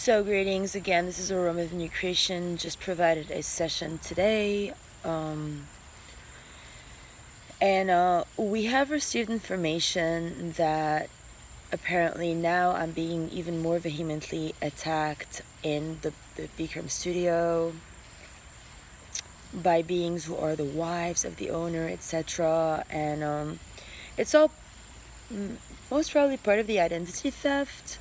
So greetings again, this is Aurora of New Creation. Just provided a session today. And we have received information that apparently now I'm being even more vehemently attacked in the Bikram studio by beings who are the wives of the owner, etc. And it's all most probably part of the identity theft.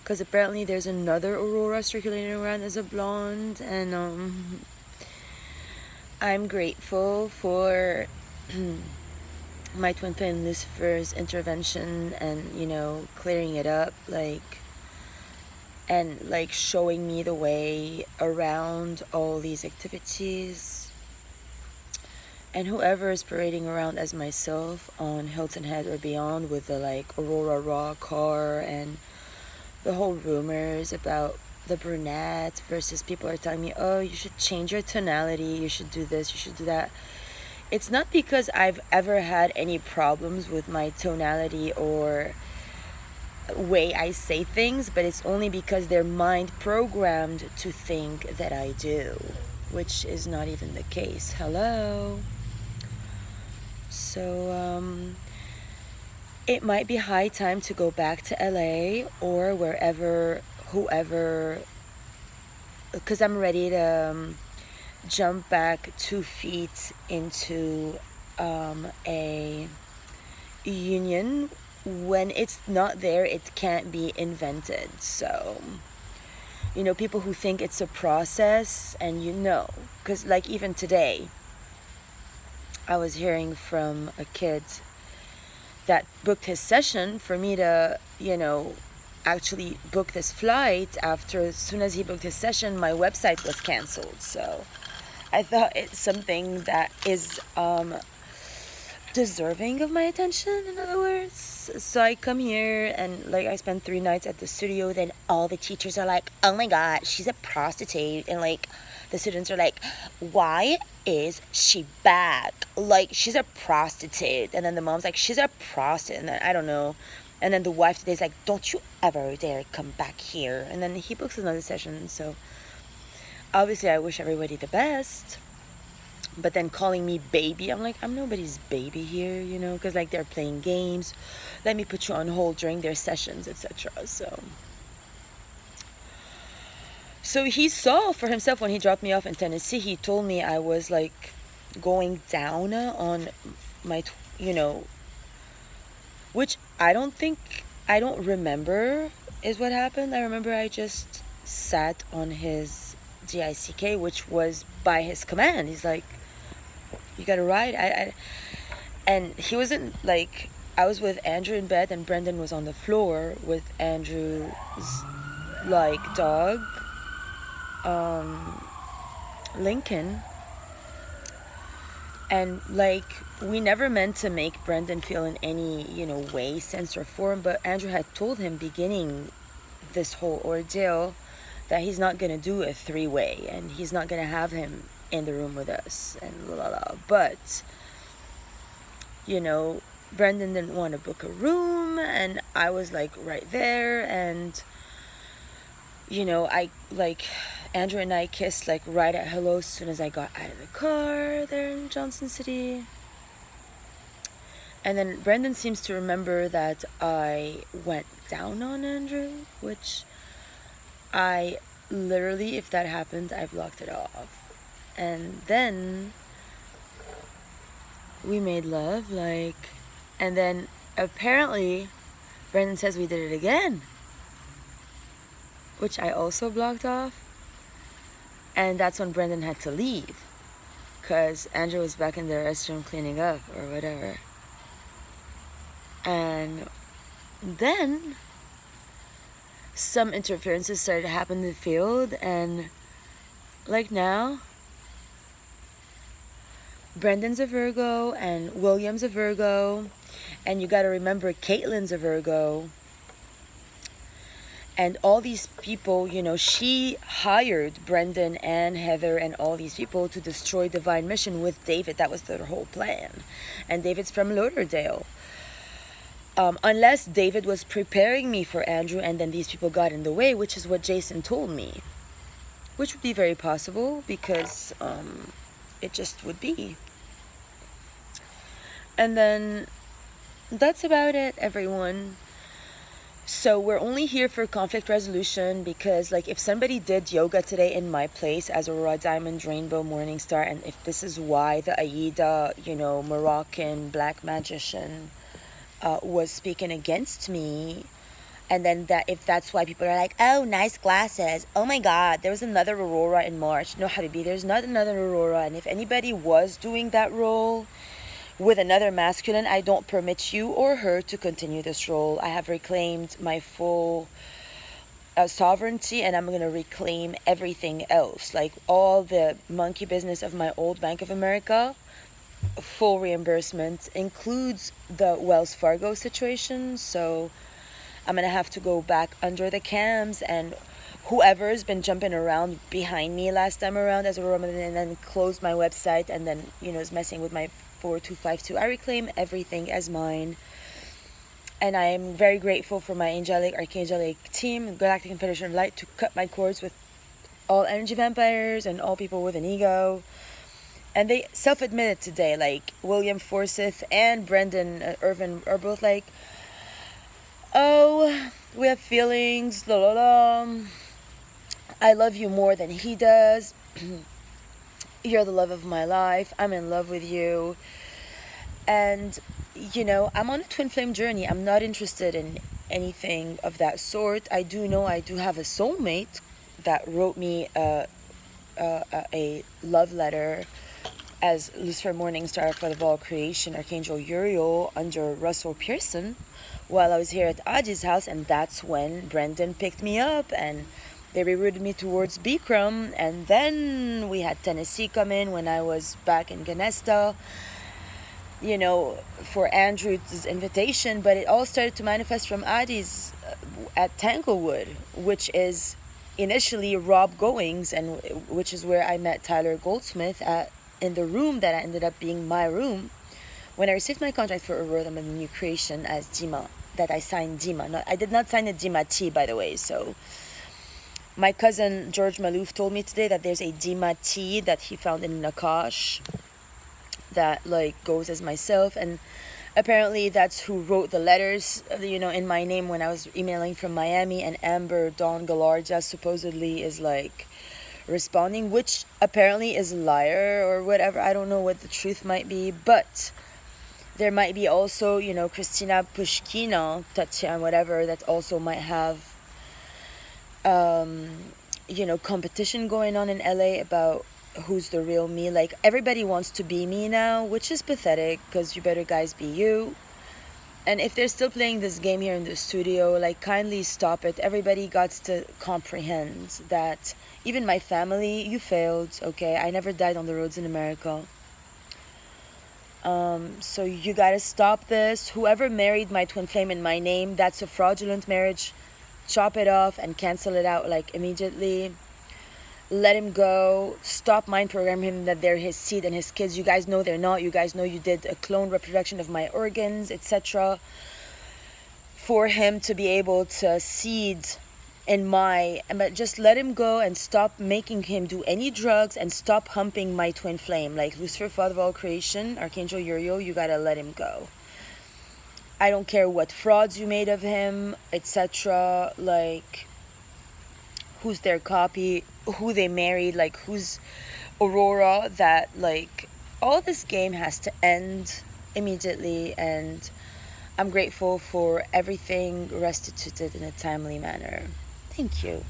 Because apparently there's another Aurora circulating around as a blonde, and I'm grateful for my twin flame Lucifer's intervention and clearing it up, and showing me the way around all these activities. And whoever is parading around as myself on Hilton Head or beyond with the Aurora Raw car and the whole rumors about the brunette versus people are telling me, oh, you should change your tonality, you should do this, you should do that. It's not because I've ever had any problems with my tonality or way I say things, but it's only because their mind programmed to think that I do, which is not even the case. Hello. So, it might be high time to go back to LA or whoever, because I'm ready to jump back 2 feet into a union. When it's not there, it can't be invented. So, people who think it's a process, and because even today, I was hearing from a kid that booked his session for me to, actually book this flight. As soon as he booked his session, my website was canceled. So I thought it's something that is deserving of my attention, in other words. So I come here and I spend 3 nights at the studio. Then all the teachers are like, oh my god, she's a prostitute. And the students are like, why is she back? She's a prostitute. And then the mom's like, she's a prostitute. And then I don't know. And then the wife today's like, don't you ever dare come back here. And then he books another session. So obviously I wish everybody the best. But then calling me baby, I'm like, I'm nobody's baby here, because they're playing games. Let me put you on hold during their sessions, etc. So he saw for himself when he dropped me off in Tennessee. He told me I was going down on my, which I don't remember is what happened. I remember I just sat on his DICK, which was by his command. He's like, you gotta ride. And he wasn't I was with Andrew in bed and Brendan was on the floor with Andrew's dog, Lincoln. And we never meant to make Brendan feel in any way, sense or form, but Andrew had told him beginning this whole ordeal that he's not gonna do a 3-way and he's not gonna have him in the room with us and but Brendan didn't want to book a room and I was right there, and I Andrew and I kissed right at hello as soon as I got out of the car there in Johnson City. And then Brendan seems to remember that I went down on Andrew, which I literally, if that happened, I blocked it off. And then we made love, and then apparently Brendan says we did it again, which I also blocked off. And that's when Brendan had to leave because Andrew was back in the restroom cleaning up or whatever. And then some interferences started to happen in the field, and now Brendan's a Virgo and William's a Virgo, and you got to remember Caitlin's a Virgo. And all these people, she hired Brendan and Heather and all these people to destroy Divine Mission with David. That was their whole plan. And David's from Lauderdale. unless David was preparing me for Andrew and then these people got in the way, which is what Jason told me, which would be very possible because it just would be. And then that's about it, everyone. So we're only here for conflict resolution because, like, if somebody did yoga today in my place as Aurora, Diamond, Rainbow, Morningstar, and if this is why the Aida, Moroccan black magician was speaking against me, and then that if that's why people are like, oh, nice glasses, oh my god, there was another Aurora in March. No, Habibi, there's not another Aurora. And if anybody was doing that role with another masculine, I don't permit you or her to continue this role. I have reclaimed my full sovereignty, and I'm going to reclaim everything else. Like all the monkey business of my old Bank of America, full reimbursement includes the Wells Fargo situation. So I'm going to have to go back under the cams, and whoever's been jumping around behind me last time around as a Roman and then closed my website and then, is messing with my 4252. I reclaim everything as mine. And I am very grateful for my angelic, archangelic team, Galactic Confederation of Light, to cut my cords with all energy vampires and all people with an ego. And they self-admitted today, like William Forsyth and Brendan Irvin are both like, oh, we have feelings, la la la. I love you more than he does. You're the love of my life. I'm in love with you. And, I'm on a twin flame journey. I'm not interested in anything of that sort. I do know I do have a soulmate that wrote me a love letter as Lucifer Morningstar for the All Creation, Archangel Uriel under Russell Pearson while I was here at Adi's house. And that's when Brendan picked me up and they rerouted me towards Bikram, and then we had Tennessee come in when I was back in Ganesta, for Andrew's invitation. But it all started to manifest from Adi's at Tanglewood, which is initially Rob Goings, and which is where I met Tyler Goldsmith in the room that ended up being my room when I received my contract for Aurora, the new creation, as Dima, that I signed Dima. I did not sign a Dima T, by the way, so... My cousin George Malouf told me today that there's a Dima T that he found in Nakash that goes as myself, and apparently that's who wrote the letters in my name when I was emailing from Miami. And Amber Dawn Galarda supposedly is responding, which apparently is a liar or whatever. I don't know what the truth might be, but there might be also Christina Pushkina, Tatiana, whatever, that also might have competition going on in LA about who's the real me. Everybody wants to be me now, which is pathetic, because you better guys be you. And if they're still playing this game here in the studio, kindly stop it. Everybody got to comprehend that even my family, you failed, okay? I never died on the roads in America. So you gotta stop this. Whoever married my twin flame in my name, that's a fraudulent marriage. Chop it off and cancel it out immediately. Let him go. Stop mind programming him that they're his seed and his kids. You guys know they're not. You guys know you did a clone reproduction of my organs, etc. for him to be able to seed in but just let him go and stop making him do any drugs and stop humping my twin flame. Lucifer, Father of all creation, Archangel Uriel, you gotta let him go. I don't care what frauds you made of him, etc. Who's their copy, who they married, who's Aurora, that all this game has to end immediately. And I'm grateful for everything restituted in a timely manner. Thank you.